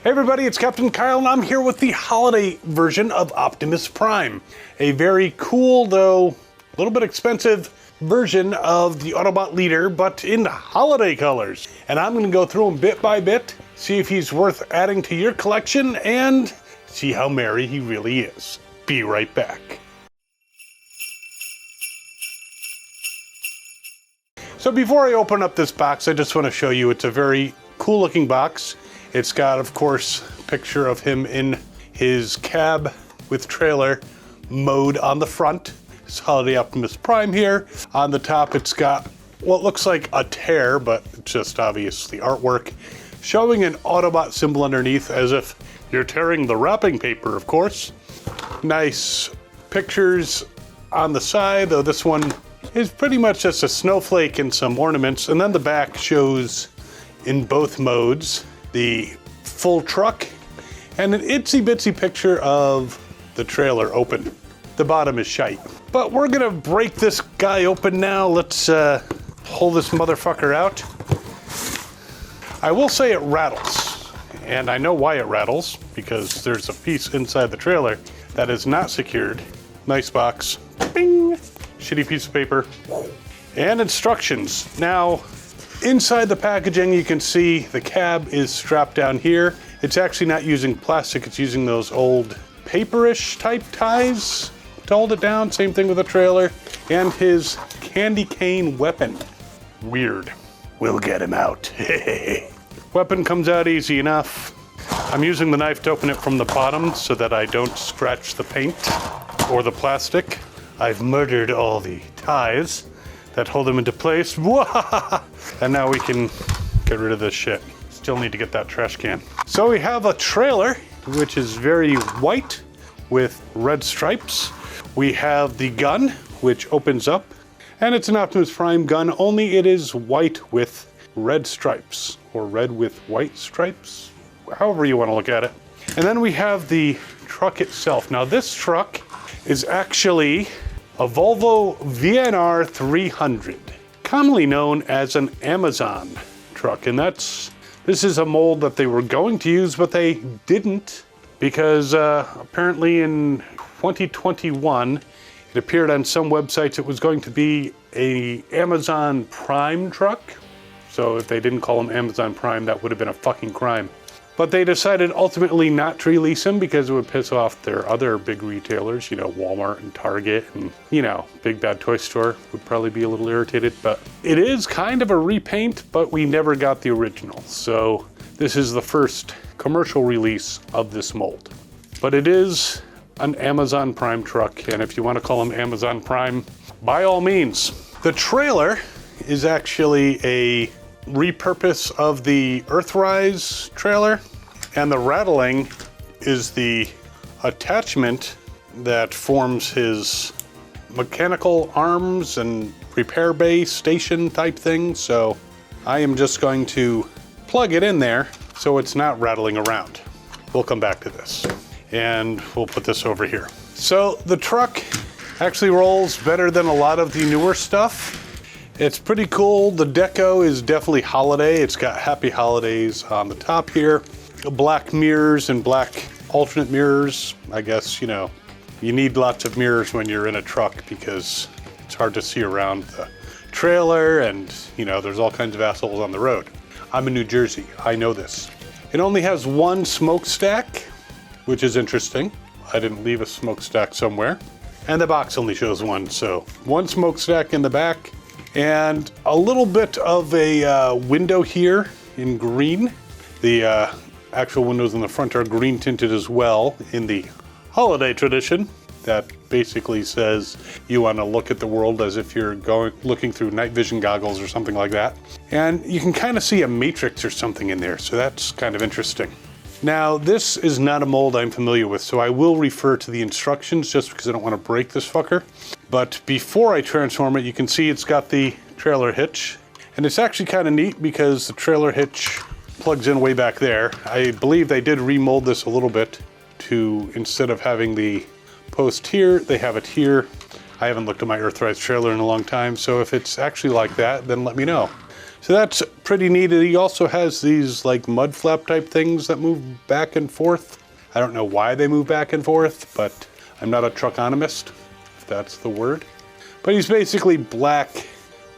Hey everybody, it's Captain Kyle and I'm here with the holiday version of Optimus Prime. A very cool, though a little bit expensive version of the Autobot leader, but in holiday colors. And I'm gonna go through him bit by bit, see if he's worth adding to your collection, and see how merry he really is. Be right back. So before I open up this box, I just want to show you it's a very cool looking box. It's got, of course, a picture of him in his cab with trailer mode on the front. It's Holiday Optimus Prime here. On the top, it's got what looks like a tear, but it's just obviously artwork, showing an Autobot symbol underneath as if you're tearing the wrapping paper, of course. Nice pictures on the side, though this one is pretty much just a snowflake and some ornaments. And then the back shows in both modes the full truck and an itsy bitsy picture of the trailer open. The bottom is shite. But we're gonna break this guy open now. Let's pull this motherfucker out. I will say it rattles, and I know why it rattles, because there's a piece inside the trailer that is not secured. Nice box. Bing! Shitty piece of paper. And instructions. Now, inside the packaging, you can see the cab is strapped down here. It's actually not using plastic, it's using those old paperish type ties to hold it down. Same thing with the trailer. And his candy cane weapon. Weird. We'll get him out. Weapon comes out easy enough. I'm using the knife to open it from the bottom so that I don't scratch the paint or the plastic. I've murdered all the ties that hold them into place. And now we can get rid of this shit. Still need to get that trash can. So we have a trailer, which is very white with red stripes. We have the gun, which opens up, and it's an Optimus Prime gun, only it is white with red stripes, or red with white stripes, however you want to look at it. And then we have the truck itself. Now this truck is actually a Volvo VNR 300, commonly known as an Amazon truck. And this is a mold that they were going to use, but they didn't, because apparently in 2021, it appeared on some websites it was going to be a Amazon Prime truck. So if they didn't call him Amazon Prime, that would have been a fucking crime. But they decided ultimately not to release him because it would piss off their other big retailers, you know, Walmart and Target, and, you know, Big Bad Toy Store would probably be a little irritated. But it is kind of a repaint, but we never got the original. So this is the first commercial release of this mold. But it is an Amazon Prime truck, and if you want to call him Amazon Prime, by all means. The trailer is actually a repurpose of the Earthrise trailer, and the rattling is the attachment that forms his mechanical arms and repair bay station type thing. So I am just going to plug it in there so it's not rattling around. We'll come back to this, and we'll put this over here. So the truck actually rolls better than a lot of the newer stuff. It's pretty cool. The deco is definitely holiday. It's got Happy Holidays on the top here. Black mirrors and black alternate mirrors. I guess, you know, you need lots of mirrors when you're in a truck because it's hard to see around the trailer, and, you know, there's all kinds of assholes on the road. I'm in New Jersey. I know this. It only has one smokestack, which is interesting. I didn't leave a smokestack somewhere. And the box only shows one, so one smokestack in the back. And a little bit of a window here in green. The actual windows in the front are green tinted as well, in the holiday tradition. That basically says you want to look at the world as if you're looking through night vision goggles or something like that. And you can kind of see a matrix or something in there, so that's kind of interesting. Now, this is not a mold I'm familiar with, so I will refer to the instructions just because I don't want to break this fucker. But before I transform it, you can see it's got the trailer hitch. And it's actually kind of neat because the trailer hitch plugs in way back there. I believe they did remold this a little bit to, instead of having the post here, they have it here. I haven't looked at my Earthrise trailer in a long time, so if it's actually like that, then let me know. So that's pretty neat. He also has these like mud flap type things that move back and forth. I don't know why they move back and forth, but I'm not a truckonomist, if that's the word. But he's basically black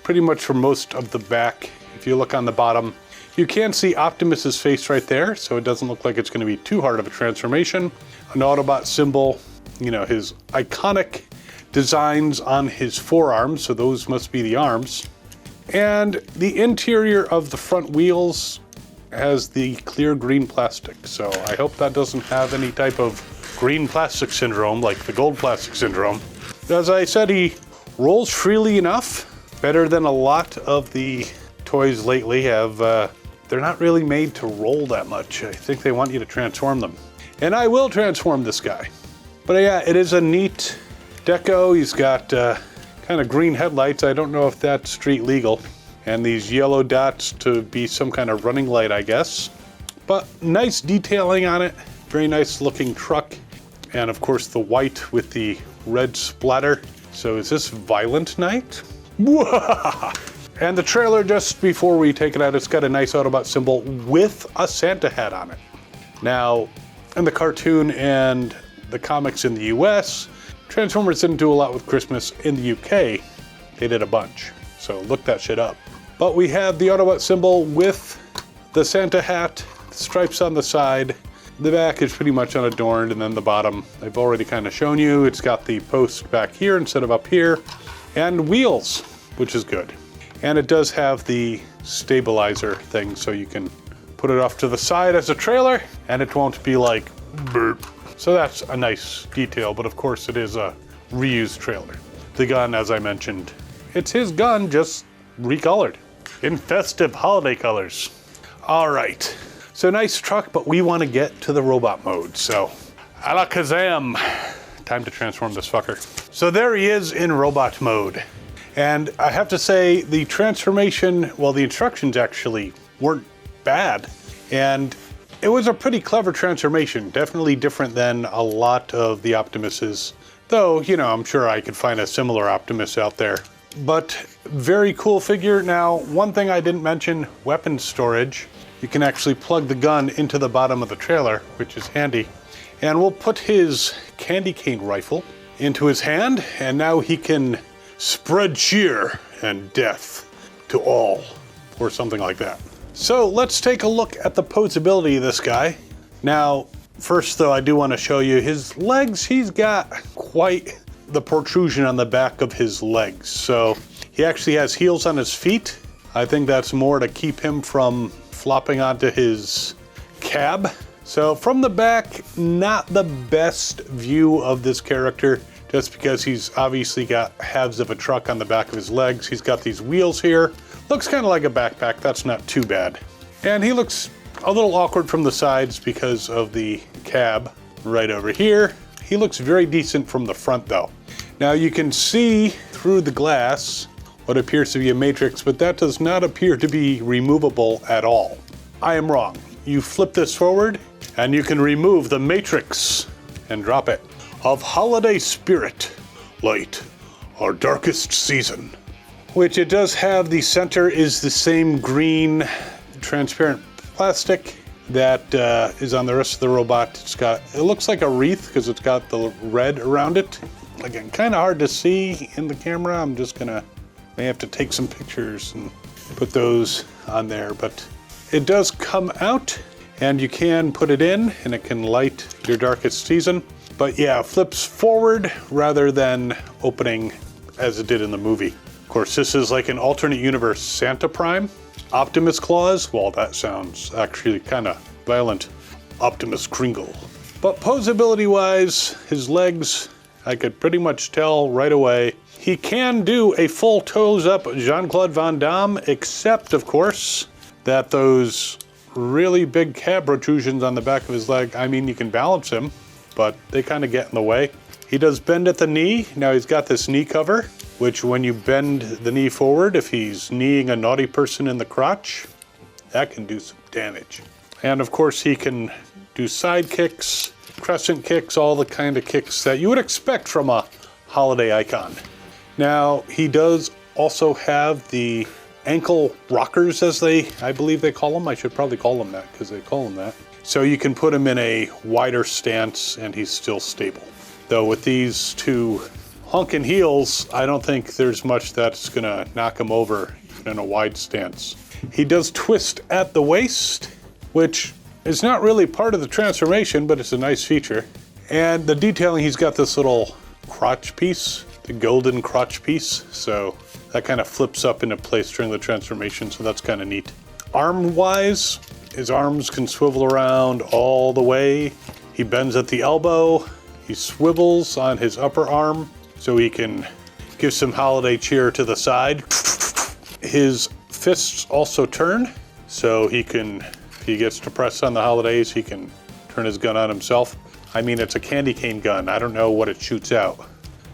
pretty much for most of the back. If you look on the bottom, you can see Optimus's face right there, so it doesn't look like it's going to be too hard of a transformation. An Autobot symbol, you know, his iconic designs on his forearms, so those must be the arms. And the interior of the front wheels has the clear green plastic, so I hope that doesn't have any type of green plastic syndrome like the gold plastic syndrome. As I said, he rolls freely enough, better than a lot of the toys lately have. They're not really made to roll that much. I think they want you to transform them. And I will transform this guy. But yeah, it is a neat deco. He's got kind of green headlights. I don't know if that's street legal. And these yellow dots to be some kind of running light, I guess. But nice detailing on it. Very nice looking truck. And of course the white with the red splatter. So is this Violent Night? And the trailer, just before we take it out, it's got a nice Autobot symbol with a Santa hat on it. Now, in the cartoon and the comics in the US, Transformers didn't do a lot with Christmas. In the UK, they did a bunch. So look that shit up. But we have the Autobot symbol with the Santa hat, stripes on the side. The back is pretty much unadorned, and then the bottom, I've already kind of shown you. It's got the post back here instead of up here, and wheels, which is good. And it does have the stabilizer thing, so you can put it off to the side as a trailer, and it won't be like burp. So that's a nice detail, but of course it is a reused trailer. The gun, as I mentioned, it's his gun, just recolored in festive holiday colors. All right, so nice truck, but we want to get to the robot mode. So, alakazam, time to transform this fucker. So there he is in robot mode. And I have to say, the transformation, well, the instructions actually weren't bad. And it was a pretty clever transformation, definitely different than a lot of the Optimuses. Though, you know, I'm sure I could find a similar Optimus out there. But very cool figure. Now, one thing I didn't mention, weapon storage. You can actually plug the gun into the bottom of the trailer, which is handy. And we'll put his candy cane rifle into his hand, and now he can spread cheer and death to all, or something like that. So let's take a look at the posability of this guy. Now, first though, I do want to show you his legs. He's got quite the protrusion on the back of his legs. So he actually has heels on his feet. I think that's more to keep him from flopping onto his cab. So from the back, not the best view of this character, just because he's obviously got halves of a truck on the back of his legs. He's got these wheels here. Looks kind of like a backpack, that's not too bad. And he looks a little awkward from the sides because of the cab right over here. He looks very decent from the front though. Now you can see through the glass what appears to be a matrix, but that does not appear to be removable at all. I am wrong. You flip this forward and you can remove the matrix and drop it. Of holiday spirit, light, our darkest season. Which it does have, the center is the same green transparent plastic that is on the rest of the robot. It looks like a wreath because it's got the red around it. Again, kind of hard to see in the camera. I'm just may have to take some pictures and put those on there, but it does come out and you can put it in and it can light your darkest season. But yeah, flips forward rather than opening as it did in the movie. Of course, this is like an alternate universe Santa Prime. Optimus Claus, well, that sounds actually kind of violent. Optimus Kringle. But posability wise, his legs, I could pretty much tell right away. He can do a full toes up Jean-Claude Van Damme, except of course, that those really big cab protrusions on the back of his leg, I mean, you can balance him, but they kind of get in the way. He does bend at the knee. Now he's got this knee cover, which when you bend the knee forward, if he's kneeing a naughty person in the crotch, that can do some damage. And of course he can do side kicks, crescent kicks, all the kind of kicks that you would expect from a holiday icon. Now he does also have the ankle rockers, as I believe they call them. I should probably call them that because they call them that. So you can put him in a wider stance and he's still stable. Though with these two honking heels, I don't think there's much that's gonna knock him over even in a wide stance. He does twist at the waist, which is not really part of the transformation, but it's a nice feature. And the detailing, he's got this little crotch piece, the golden crotch piece. So that kind of flips up into place during the transformation, so that's kind of neat. Arm-wise, his arms can swivel around all the way. He bends at the elbow. He swivels on his upper arm so he can give some holiday cheer to the side. His fists also turn, so he can, if he gets depressed on the holidays, he can turn his gun on himself. I mean, it's a candy cane gun. I don't know what it shoots out.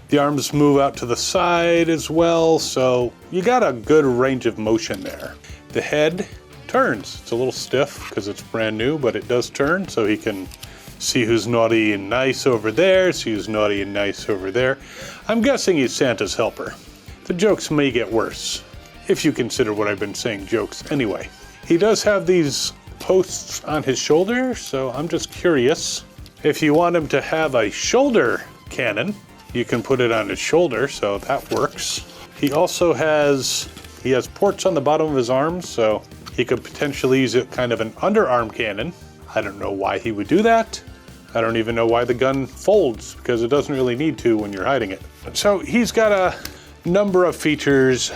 The arms move out to the side as well, so you got a good range of motion there. The head turns. It's a little stiff because it's brand new, but it does turn, so he can see who's naughty and nice over there, see who's naughty and nice over there. I'm guessing he's Santa's helper. The jokes may get worse, if you consider what I've been saying jokes anyway. He does have these posts on his shoulder, so I'm just curious. If you want him to have a shoulder cannon, you can put it on his shoulder, so that works. He also has ports on the bottom of his arms, so he could potentially use it kind of an underarm cannon. I don't know why he would do that. I don't even know why the gun folds, because it doesn't really need to when you're hiding it. So he's got a number of features,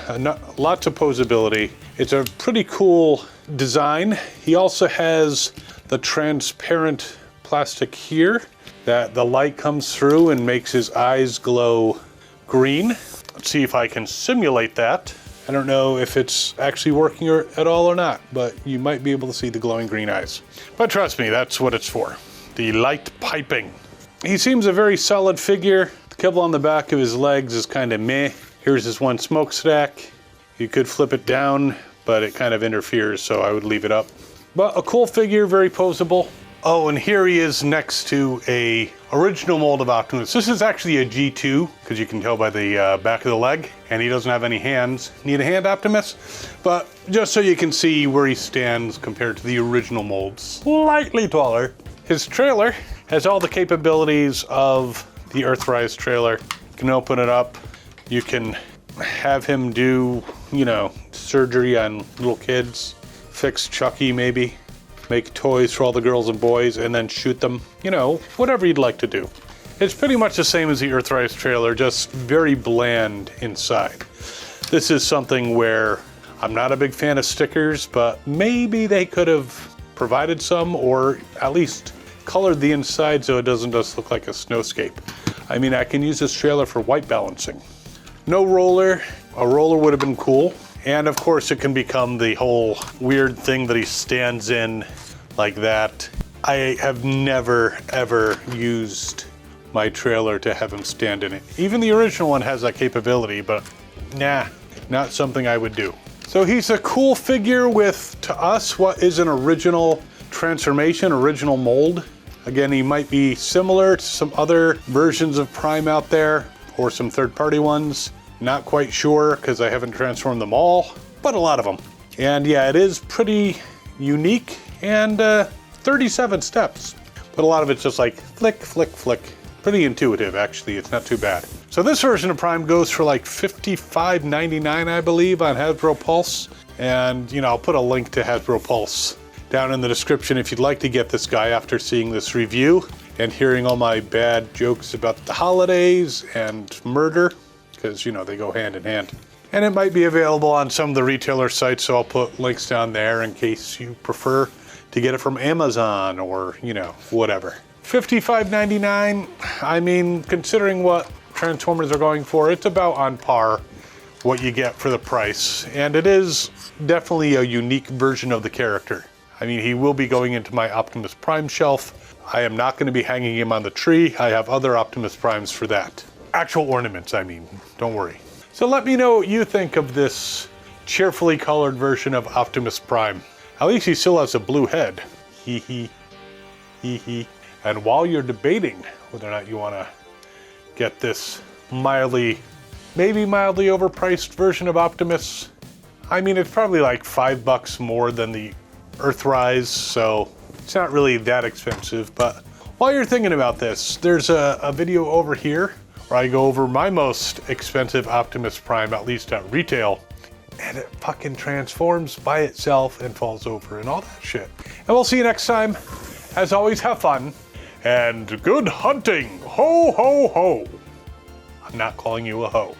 lots of posability. It's a pretty cool design. He also has the transparent plastic here that the light comes through and makes his eyes glow green. Let's see if I can simulate that. I don't know if it's actually working at all or not, but you might be able to see the glowing green eyes. But trust me, that's what it's for. The light piping. He seems a very solid figure. The kibble on the back of his legs is kind of meh. Here's his one smokestack. You could flip it down, but it kind of interferes, so I would leave it up. But a cool figure, very posable. Oh, and here he is next to a original mold of Optimus. This is actually a G2, because you can tell by the back of the leg, and he doesn't have any hands. Need a hand, Optimus? But just so you can see where he stands compared to the original mold, slightly taller. His trailer has all the capabilities of the Earthrise trailer. You can open it up. You can have him do, surgery on little kids, fix Chucky maybe, make toys for all the girls and boys, and then shoot them, whatever you'd like to do. It's pretty much the same as the Earthrise trailer, just very bland inside. This is something where I'm not a big fan of stickers, but maybe they could have provided some, or at least colored the inside so it doesn't just look like a snowscape. I mean, I can use this trailer for white balancing. No roller. A roller would have been cool. And of course it can become the whole weird thing that he stands in like that. I have never ever used my trailer to have him stand in it. Even the original one has that capability, but nah, not something I would do. So he's a cool figure with, to us, what is an original transformation, original mold. Again, he might be similar to some other versions of Prime out there, or some third-party ones. Not quite sure, because I haven't transformed them all, but a lot of them. And yeah, it is pretty unique, and 37 steps. But a lot of it's just like flick, flick, flick. Pretty intuitive, actually. It's not too bad. So this version of Prime goes for like $55.99, I believe, on Hasbro Pulse. And, I'll put a link to Hasbro Pulse down in the description if you'd like to get this guy after seeing this review and hearing all my bad jokes about the holidays and murder, because, they go hand in hand. And it might be available on some of the retailer sites, so I'll put links down there in case you prefer to get it from Amazon or, whatever. $55.99, I mean, considering what Transformers are going for, it's about on par what you get for the price. And it is definitely a unique version of the character. I mean, he will be going into my Optimus Prime shelf. I am not going to be hanging him on the tree. I have other Optimus Primes for that. Actual ornaments, I mean, don't worry. So let me know what you think of this cheerfully colored version of Optimus Prime. At least he still has a blue head. Hee hee, hee hee. And while you're debating whether or not you want to get this maybe mildly overpriced version of Optimus, I mean, it's probably like $5 more than the Earthrise, so it's not really that expensive. But while you're thinking about this, there's a video over here where I go over my most expensive Optimus Prime, at least at retail. And it fucking transforms by itself and falls over and all that shit. And we'll see you next time. As always, have fun and good hunting. Ho, ho, ho. I'm not calling you a hoe.